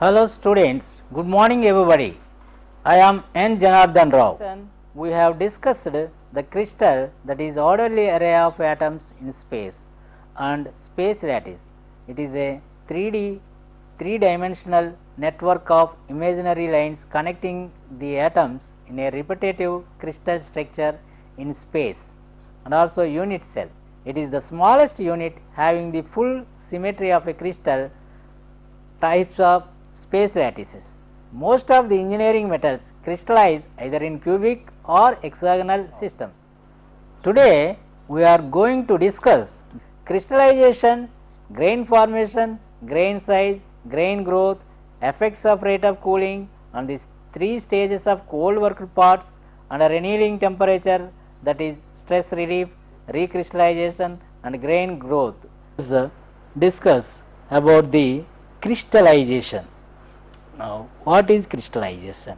Hello students, good morning everybody. I am N. Janardhan Rao. We have discussed the crystal, that is orderly array of atoms in space, and space lattice. It is a 3D, three-dimensional network of imaginary lines connecting the atoms in a repetitive crystal structure in space, and also unit cell. It is the smallest unit having the full symmetry of a crystal types of space lattices. Most of the engineering metals crystallize either in cubic or hexagonal systems. Today, we are going to discuss crystallization, grain formation, grain size, grain growth, effects of rate of cooling, and these three stages of cold worked parts under annealing temperature, that is stress relief, recrystallization, and grain growth. Let's discuss about the crystallization. Now, what is crystallization?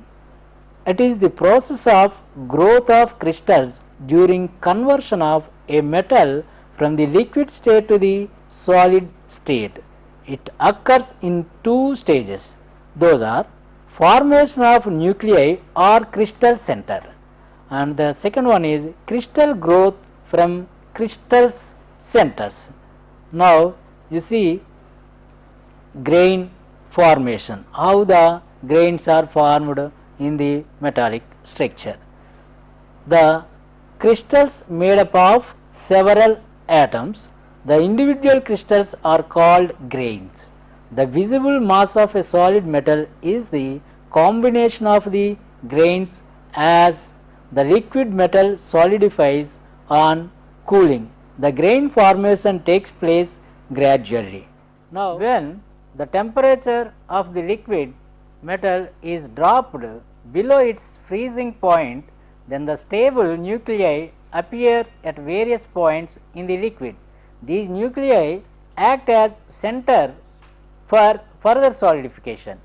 It is the process of growth of crystals during conversion of a metal from the liquid state to the solid state. It occurs in two stages. Those are formation of nuclei or crystal center, and the second one is crystal growth from crystal centers. Now, you see grain formation, how the grains are formed in the metallic structure. The crystals made up of several atoms. The individual crystals are called grains. The visible mass of a solid metal is the combination of the grains as the liquid metal solidifies on cooling. The grain formation takes place gradually. Now, when the temperature of the liquid metal is dropped below its freezing point, then the stable nuclei appear at various points in the liquid. These nuclei act as center for further solidification.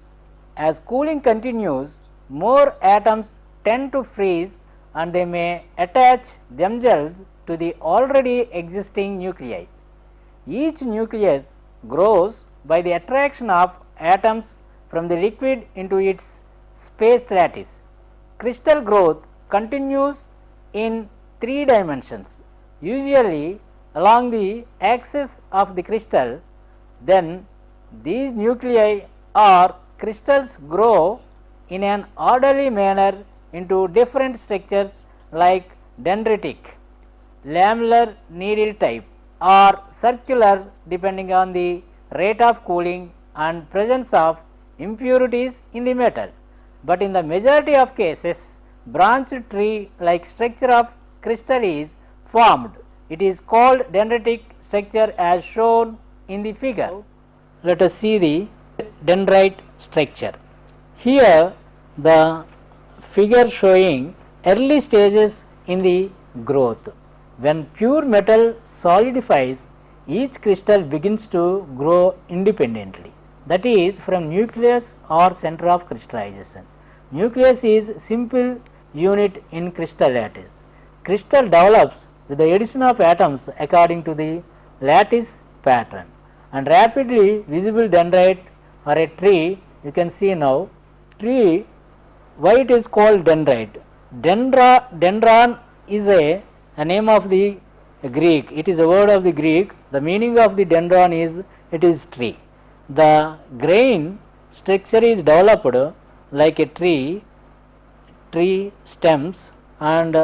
As cooling continues, more atoms tend to freeze and they may attach themselves to the already existing nuclei. Each nucleus grows by the attraction of atoms from the liquid into its space lattice. Crystal growth continues in three dimensions, usually along the axis of the crystal. Then these nuclei or crystals grow in an orderly manner into different structures like dendritic, lamellar needle type, or circular, depending on the rate of cooling and presence of impurities in the metal. But in the majority of cases, branched tree like structure of crystal is formed. It is called dendritic structure as shown in the figure. Let us see the dendrite structure. Here the figure showing early stages in the growth. When pure metal solidifies, each crystal begins to grow independently, that is from nucleus or center of crystallization. Nucleus is simple unit in crystal lattice. Crystal develops with the addition of atoms according to the lattice pattern, and rapidly visible dendrite or a tree, you can see now tree. Why it is called dendrite? Dendron is a name of the Greek. It is a word of the Greek. The meaning of the dendron is it is tree. The grain structure is developed like a tree stems, and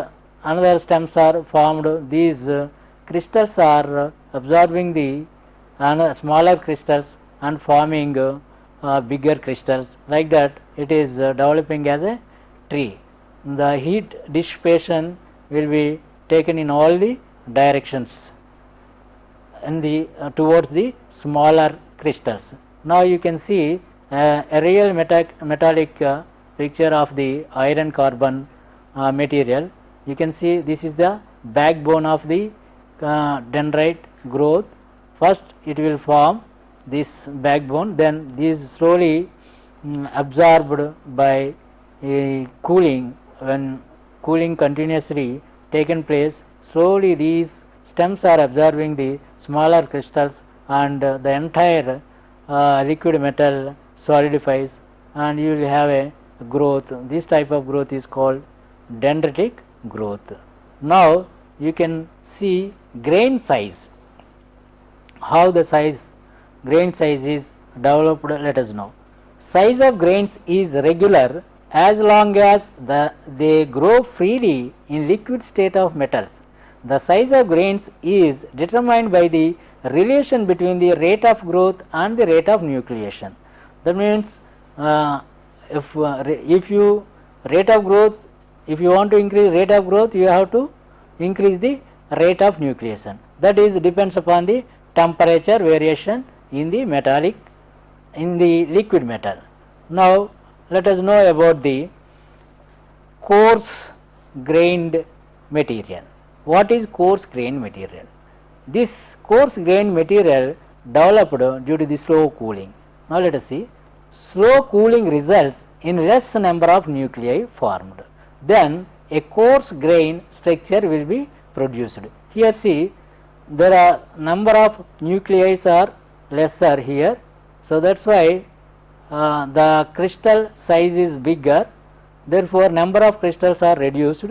another stems are formed. These crystals are absorbing the smaller crystals and forming bigger crystals. Like that, it is developing as a tree. The heat dissipation will be taken in all the directions in the towards the smaller crystals. Now you can see a real metallic picture of the iron carbon material. You can see this is the backbone of the dendrite growth. First it will form this backbone, then these slowly absorbed by cooling. When cooling continuously taken place, slowly these stems are absorbing the smaller crystals, and the entire liquid metal solidifies, and you will have a growth. This type of growth is called dendritic growth. Now you can see grain size, how the grain size is developed. Let us know. Size of grains is regular as long as they grow freely in liquid state of metals. The size of grains is determined by the relation between the rate of growth and the rate of nucleation. That means if you rate of growth, if you want to increase rate of growth, you have to increase the rate of nucleation. That is depends upon the temperature variation in the metallic, in the liquid metal. Now let us know about the coarse grained material. What is coarse grained material? This coarse grained material developed due to the slow cooling. Now let us see. Slow cooling results in less number of nuclei formed. Then a coarse grain structure will be produced. Here see, there are number of nuclei are lesser here. So that's why the crystal size is bigger, therefore number of crystals are reduced.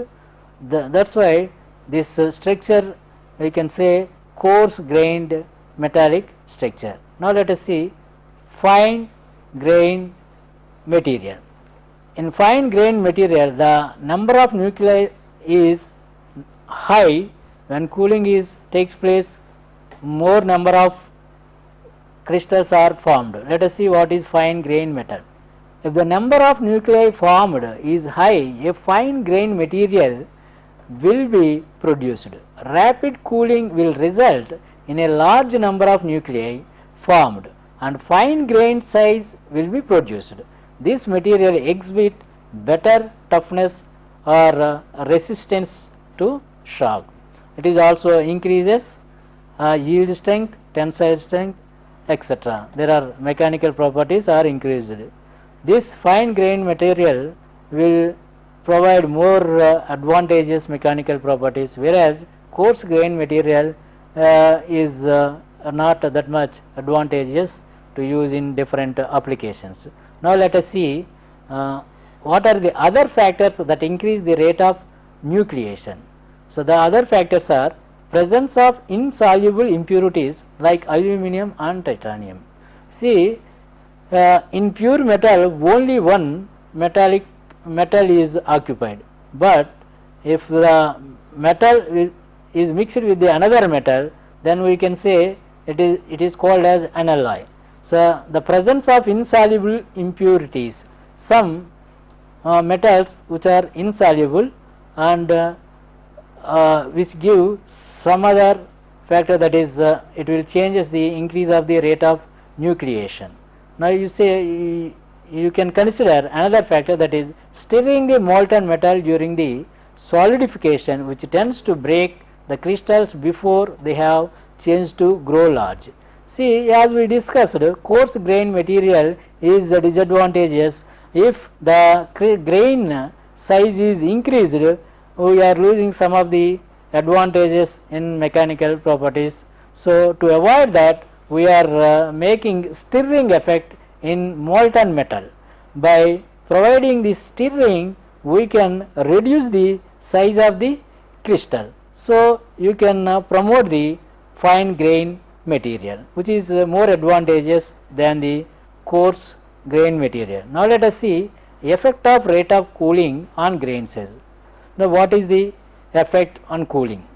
That's why this structure we can say coarse grained metallic structure. Now let us see fine grained material. In fine grained material, the number of nuclei is high. When cooling takes place, more number of crystals are formed. Let us see what is fine grained metal. If the number of nuclei formed is high, a fine grained material will be produced. Rapid cooling will result in a large number of nuclei formed and fine grained size will be produced. This material exhibit better toughness or resistance to shock. It is also increases yield strength, tensile strength, etc. There are mechanical properties are increased. This fine grained material will provide more advantageous mechanical properties, whereas coarse grained material is not that much advantageous to use in different applications. Now let us see what are the other factors that increase the rate of nucleation. So the other factors are presence of insoluble impurities like aluminum and titanium. See, in pure metal only one metal is occupied, but if the metal is mixed with the another metal, then we can say it is called as an alloy. So the presence of insoluble impurities, some metals which are insoluble and which give some other factor, that is it will changes the increase of the rate of nucleation. Now you say you can consider another factor, that is stirring the molten metal during the solidification, which tends to break the crystals before they have changed to grow large. See, as we discussed, coarse grain material is disadvantageous. If the grain size is increased, we are losing some of the advantages in mechanical properties. So to avoid that, we are making stirring effect in molten metal. By providing this stirring, we can reduce the size of the crystal. So you can promote the fine grain material, which is more advantageous than the coarse grain material. Now let us see effect of rate of cooling on grain size. Now what is the effect on cooling?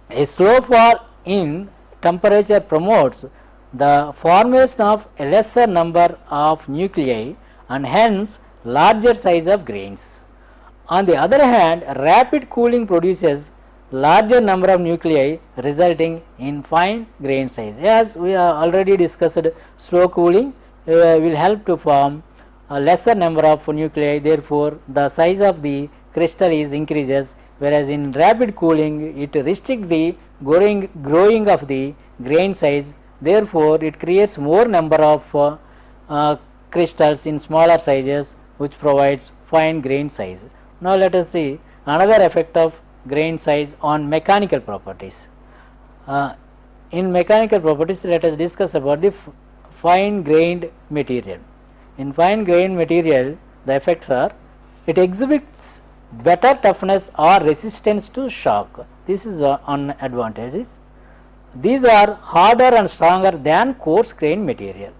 A slow fall in temperature promotes the formation of a lesser number of nuclei and hence larger size of grains. On the other hand, rapid cooling produces larger number of nuclei resulting in fine grain size. As we have already discussed, slow cooling will help to form a lesser number of nuclei, therefore the size of the crystal is increases, whereas in rapid cooling it restricts the growing of the grain size, therefore it creates more number of crystals in smaller sizes, which provides fine grain size. Now let us see another effect of grain size on mechanical properties. In mechanical properties, let us discuss about the fine grained material. In fine grained material, the effects are it exhibits better toughness or resistance to shock. This is an advantages. These are harder and stronger than coarse grained material.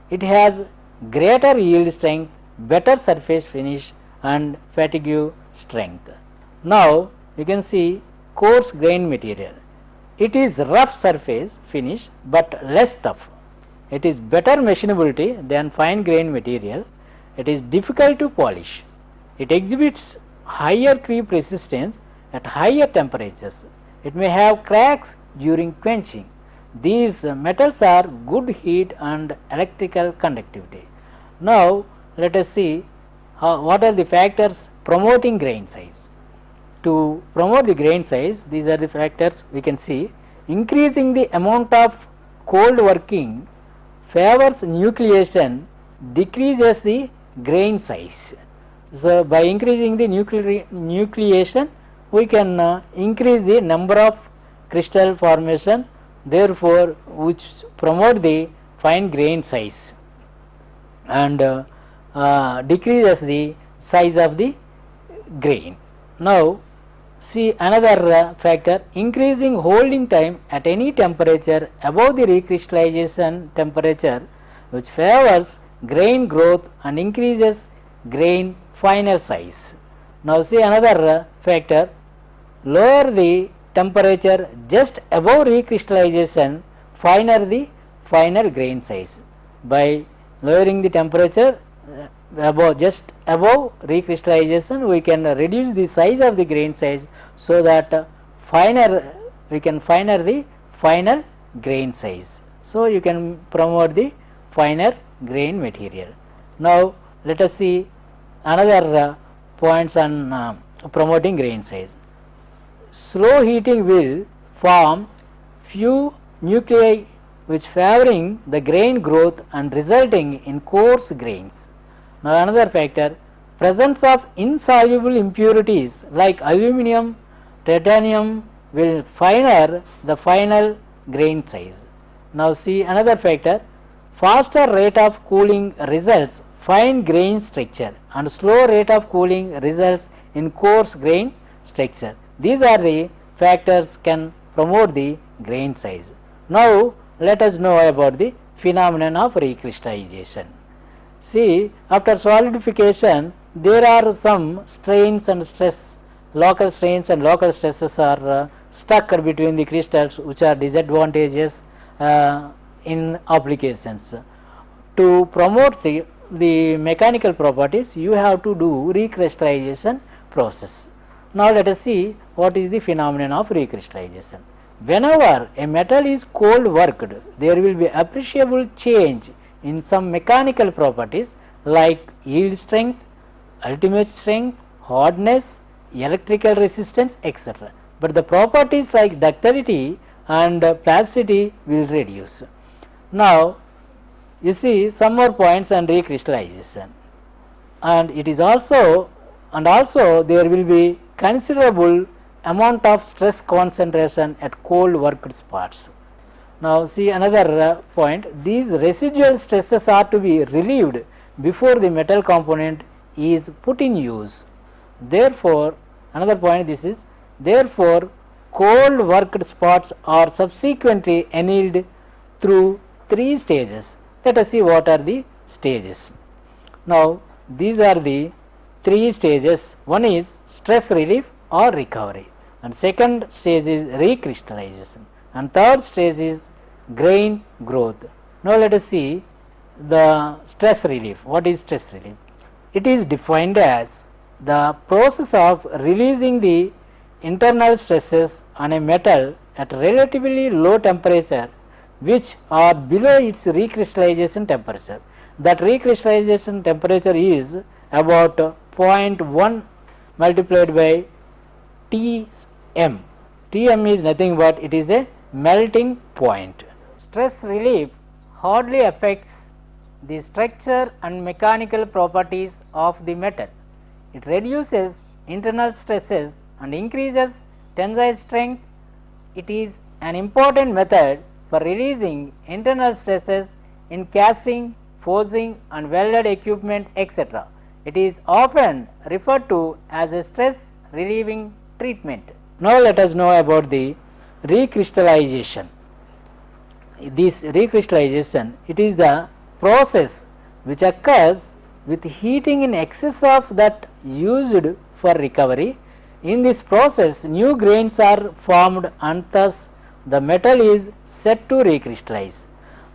It has greater yield strength, better surface finish and fatigue strength. Now you can see coarse grained material. It is rough surface finish but less tough. It is better machinability than fine grained material. It is difficult to polish. It exhibits higher creep resistance at higher temperatures. It may have cracks during quenching. These metals are good heat and electrical conductivity. Now let us see what are the factors promoting grain size. To promote the grain size, these are the factors we can see. Increasing the amount of cold working favors nucleation, decreases the grain size. So by increasing the nucleation, we can increase the number of crystal formation, therefore which promote the fine grain size and decreases the size of the grain. Now see another factor, increasing holding time at any temperature above the recrystallization temperature, which favors grain growth and increases grain final size. Now see another factor, lower the temperature just above recrystallization, finer the finer grain size. By lowering the temperature just above recrystallization, we can reduce the size of the grain size, so that we can finer the final grain size. So you can promote the finer grain material. Now let us see another points on promoting grain size. Slow heating will form few nuclei which favoring the grain growth and resulting in coarse grains. Now another factor, presence of insoluble impurities like aluminum, titanium will finer the final grain size. Now see another factor, faster rate of cooling results fine grain structure and slow rate of cooling results in coarse grain structure. These are the factors can promote the grain size. Now let us know about the phenomenon of recrystallization. See, after solidification, there are some strains and stress, local strains and local stresses are stuck between the crystals, which are disadvantages in applications. To promote the mechanical properties, you have to do recrystallization process. Now let us see what is the phenomenon of recrystallization. Whenever a metal is cold worked, there will be appreciable change in some mechanical properties like yield strength, ultimate strength, hardness, electrical resistance, etc. But the properties like ductility and plasticity will reduce. Now you see some more points on recrystallization, and it is also there will be considerable amount of stress concentration at cold worked spots. Now see another point, these residual stresses are to be relieved before the metal component is put in use. Therefore another point, this is therefore cold worked spots are subsequently annealed through 3 stages. Let us see what are the stages. Now these are the 3 stages. One is stress relief or recovery, and second stage is recrystallization, and third stage is grain growth. Now let us see the stress relief. What is stress relief? It is defined as the process of releasing the internal stresses on a metal at relatively low temperature which are below its recrystallization temperature. That recrystallization temperature is about 0.1 multiplied by Tm. Tm is nothing but it is a melting point. Stress relief hardly affects the structure and mechanical properties of the metal. It reduces internal stresses and increases tensile strength. It is an important method for releasing internal stresses in casting, forging and welded equipment, etc. It is often referred to as a stress relieving treatment. Now, let us know about the recrystallization. This recrystallization, it is the process which occurs with heating in excess of that used for recovery. In this process, new grains are formed and thus the metal is set to recrystallize.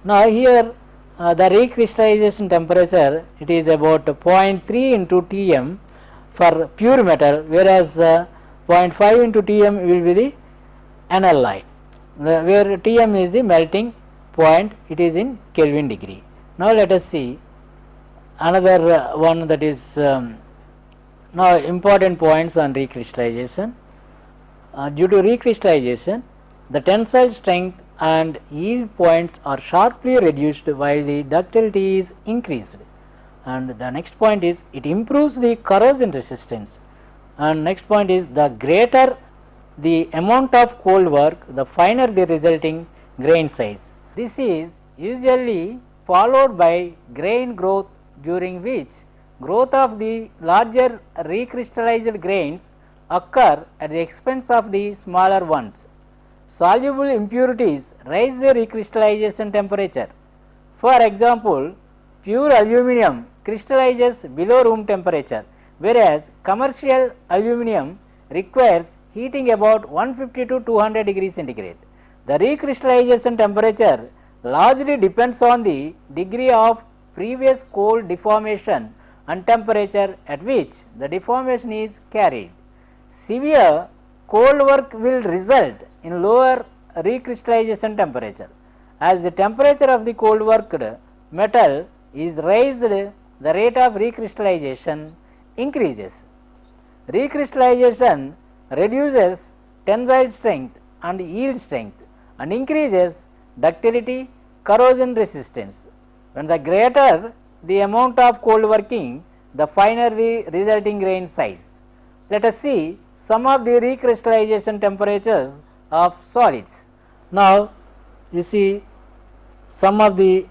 Now, here the recrystallization temperature, it is about 0.3 into Tm for pure metal, whereas 0.5 into Tm will be the analloy, where Tm is the melting point, it is in Kelvin degree. Now, let us see another one, that is now important points on recrystallization. Due to recrystallization, the tensile strength and yield points are sharply reduced while the ductility is increased. And the next point is it improves the corrosion resistance. And next point is the greater the amount of cold work, the finer the resulting grain size. This is usually followed by grain growth, during which growth of the larger recrystallized grains occur at the expense of the smaller ones. Soluble impurities raise the recrystallization temperature. For example, pure aluminum crystallizes below room temperature, whereas commercial aluminum requires heating about 150 to 200 degrees centigrade. The recrystallization temperature largely depends on the degree of previous cold deformation and temperature at which the deformation is carried. Severe cold work will result in lower recrystallization temperature. As the temperature of the cold worked metal is raised, the rate of recrystallization increases. Recrystallization reduces tensile strength and yield strength and increases ductility, corrosion resistance. When the greater the amount of cold working, the finer the resulting grain size. Let us see some of the recrystallization temperatures of solids. Now, you see some of the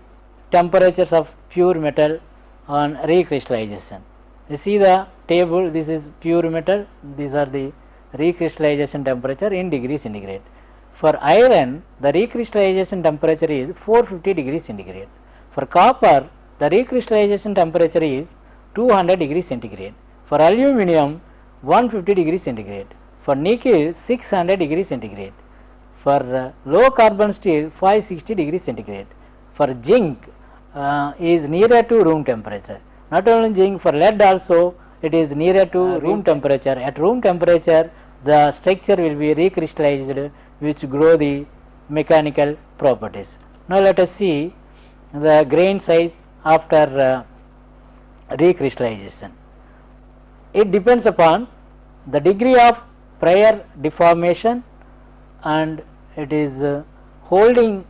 temperatures of pure metal on recrystallization. You see the table, this is pure metal, these are the recrystallization temperature in degree centigrade. For iron, the recrystallization temperature is 450 degrees centigrade. For copper, the recrystallization temperature is 200 degrees centigrade. For aluminum, 150 degrees centigrade. For nickel, 600 degrees centigrade. For low carbon steel, 560 degrees centigrade. For zinc is nearer to room temperature. Not only zinc, for lead also it is nearer to room temperature. At room temperature, the structure will be recrystallized, which grow the mechanical properties. Now, let us see the grain size after recrystallization. It depends upon the degree of prior deformation and it is holding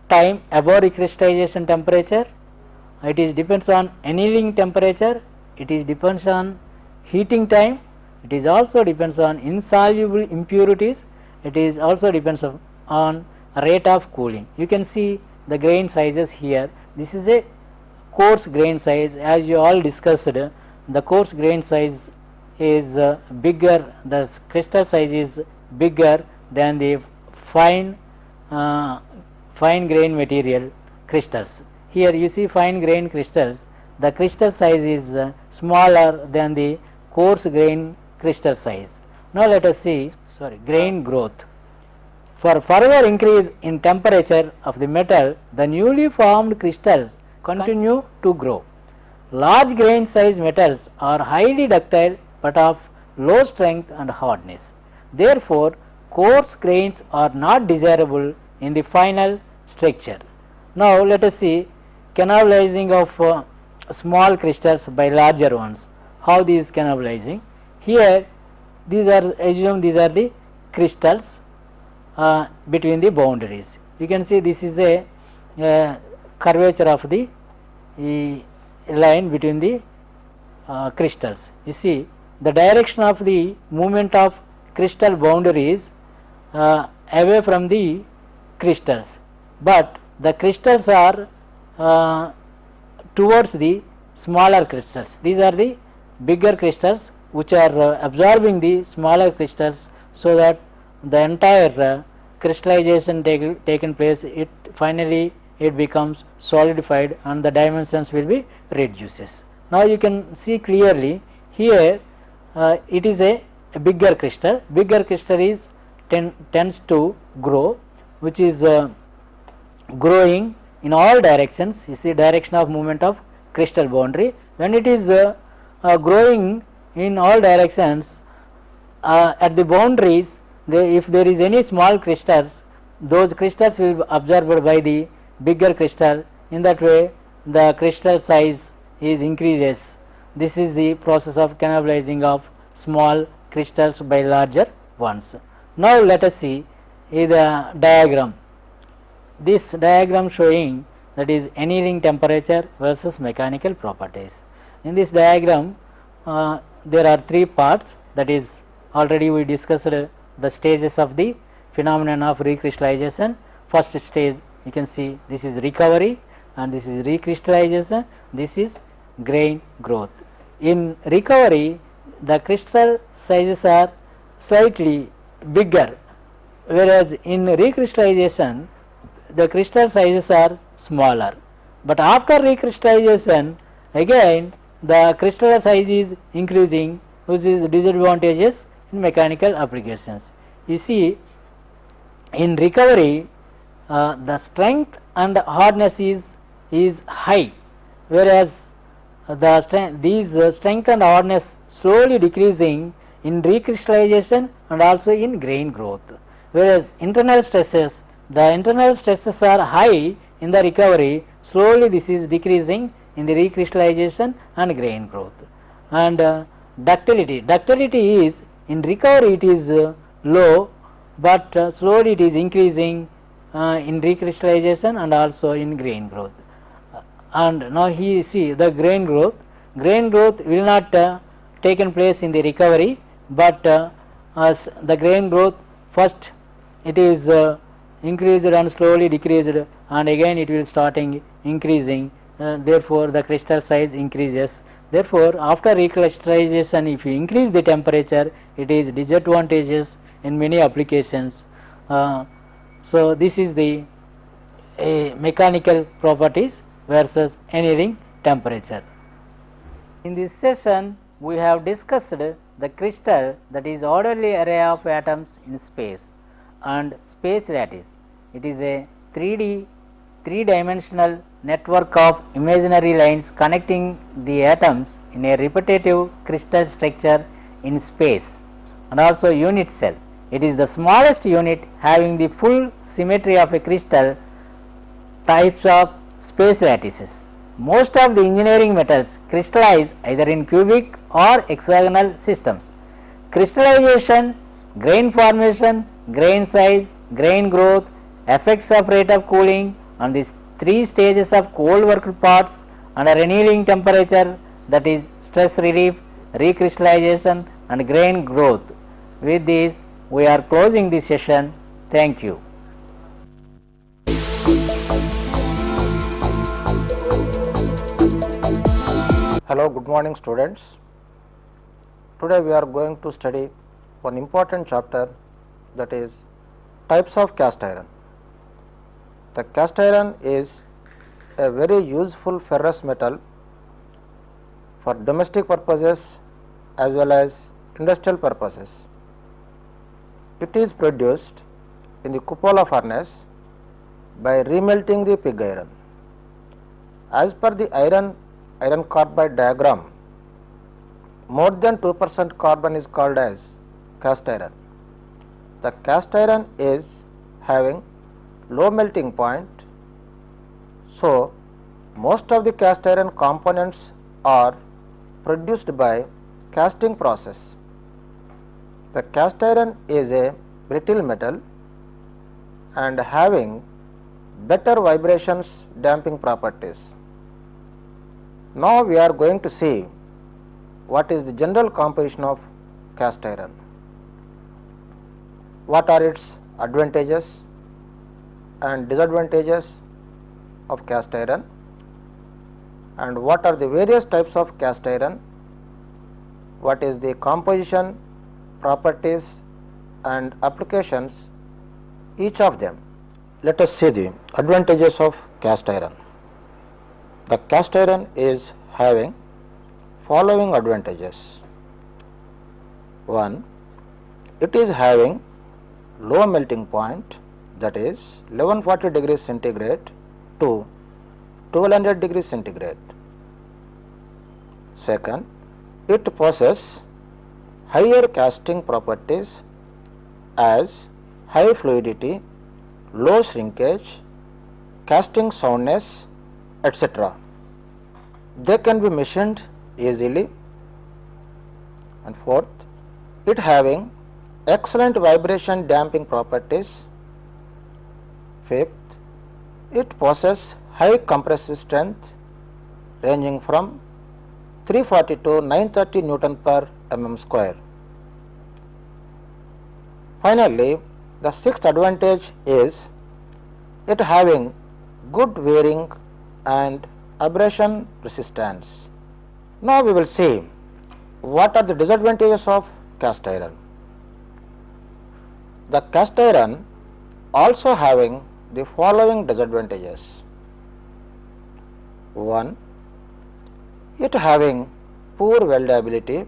time above recrystallization temperature. It is depends on annealing temperature, it is depends on heating time, it is also depends on insoluble impurities, it is also depends on rate of cooling. You can see the grain sizes here. This is a coarse grain size, as you all discussed. The coarse grain size is bigger, the crystal size is bigger than the fine grain material crystals. Here you see fine grain crystals, the crystal size is smaller than the coarse grain crystal size. Now, let us see grain growth. For further increase in temperature of the metal, the newly formed crystals continue to grow. Large grain size metals are highly ductile but of low strength and hardness. Therefore, coarse grains are not desirable in the final structure. Now, let us see cannibalizing of small crystals by larger ones. How this cannibalizing? Here, these are assume these are the crystals between the boundaries. You can see this is a curvature of the line between the crystals. You see the direction of the movement of crystal boundaries away from the crystals, but the crystals are towards the smaller crystals. These are the bigger crystals which are absorbing the smaller crystals, so that the entire crystallization taken place, it finally it becomes solidified and the dimensions will be reduces. Now you can see clearly here it is a bigger crystal. Bigger crystal is tends to grow, which is growing in all directions. You see direction of movement of crystal boundary. When it is growing in all directions, at the boundaries, if there is any small crystals, those crystals will be absorbed by the bigger crystal. In that way the crystal size is increases. This is the process of cannibalizing of small crystals by larger ones. Now let us see the diagram. This diagram showing that is annealing temperature versus mechanical properties. In this diagram there are three parts, that is already we discussed the stages of the phenomenon of recrystallization. First stage you can see this is recovery and this is recrystallization, this is grain growth. In recovery the crystal sizes are slightly bigger, whereas in recrystallization the crystal sizes are smaller. But after recrystallization again the crystal size is increasing, which is disadvantageous in mechanical applications. You see in recovery the strength and hardness is high, whereas these strength and hardness slowly decreasing in recrystallization and also in grain growth, whereas internal stresses, the internal stresses are high in the recovery, slowly this is decreasing in the recrystallization and grain growth. And ductility is in recovery it is low, but slowly it is increasing in recrystallization and also in grain growth. And now he see the grain growth will not taken place in the recovery, but as the grain growth first it is increased and slowly decreased, and again it will starting increasing, therefore the crystal size increases. Therefore after recrystallization if you increase the temperature, it is disadvantageous in many applications. So this is the mechanical properties versus annealing temperature. In this session we have discussed the crystal, that is orderly array of atoms in space, and space lattice. It is a 3D-dimensional network of imaginary lines connecting the atoms in a repetitive crystal structure in space, and also unit cell. It is the smallest unit having the full symmetry of a crystal. Types of space lattices. Most of the engineering metals crystallize either in cubic or hexagonal systems. Crystallization, grain formation, grain size, grain growth, effects of rate of cooling, and these three stages of cold worked parts under annealing temperature, that is stress relief, recrystallization and grain growth. With this we are closing this session. Thank you. Hello, good morning students. Today we are going to study one important chapter, that is types of cast iron. The cast iron is a very useful ferrous metal for domestic purposes as well as industrial purposes. It is produced in the cupola furnace by remelting the pig iron. As per the iron carbide diagram, more than 2% carbon is called as cast iron. The cast iron is having low melting point, so most of the cast iron components are produced by casting process. The cast iron is a brittle metal and having better vibrations damping properties. Now we are going to see what is the general composition of cast iron, what are its advantages and disadvantages of cast iron, and what are the various types of cast iron, what is the composition, properties and applications each of them. Let us see the advantages of cast iron. The cast iron is having following advantages. 1. It is having low melting point, that is 1140 degrees centigrade to 1200 degrees centigrade. Second, it possesses higher casting properties as high fluidity, low shrinkage, casting soundness, etc. They can be machined easily. And fourth, it having excellent vibration damping properties. Fifth, it possesses high compressive strength ranging from 340 to 930 Newton per mm square. Finally, the sixth advantage is it having good wearing and abrasion resistance. Now we will see what are the disadvantages of cast iron. The cast iron also having the following disadvantages. 1. It having poor weldability.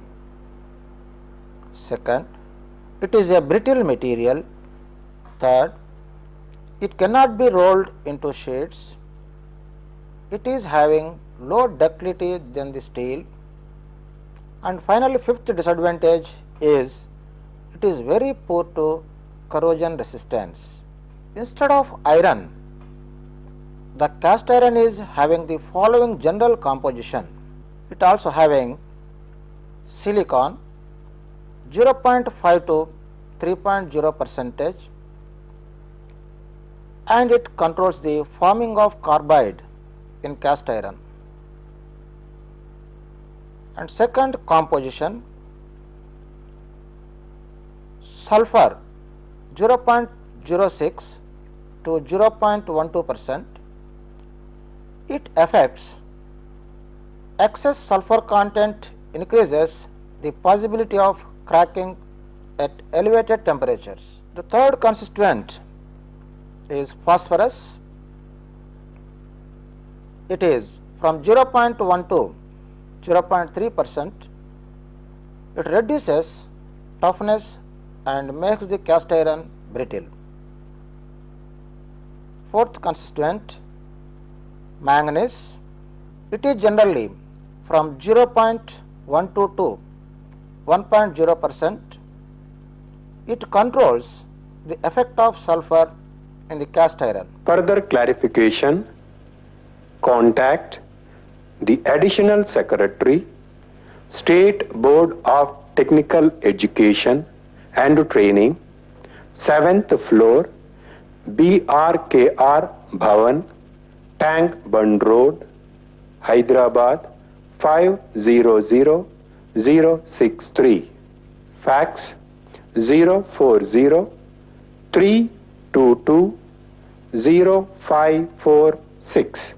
Second, it is a brittle material. Third, it cannot be rolled into sheets. It is having low ductility than the steel. And finally, fifth disadvantage is it is very poor to corrosion resistance. Instead of iron, the cast iron is having the following general composition. It also having silicon 0.5 to 3.0 percentage, and it controls the forming of carbide in cast iron. And second composition, sulfur 0.06 to 0.12%. It affects excess sulfur content increases the possibility of cracking at elevated temperatures. The third constituent is phosphorus. It is from 0.1 to 0.3%. It reduces toughness and makes the cast iron brittle. Fourth constituent, manganese. It is generally from 0.12 to 1.0%. It controls the effect of sulfur in the cast iron. Further clarification, contact the Additional Secretary, State Board of Technical Education and Training, 7th floor, BRKR Bhavan, Tank Bund Road, Hyderabad 500063. Fax 040-322-0546.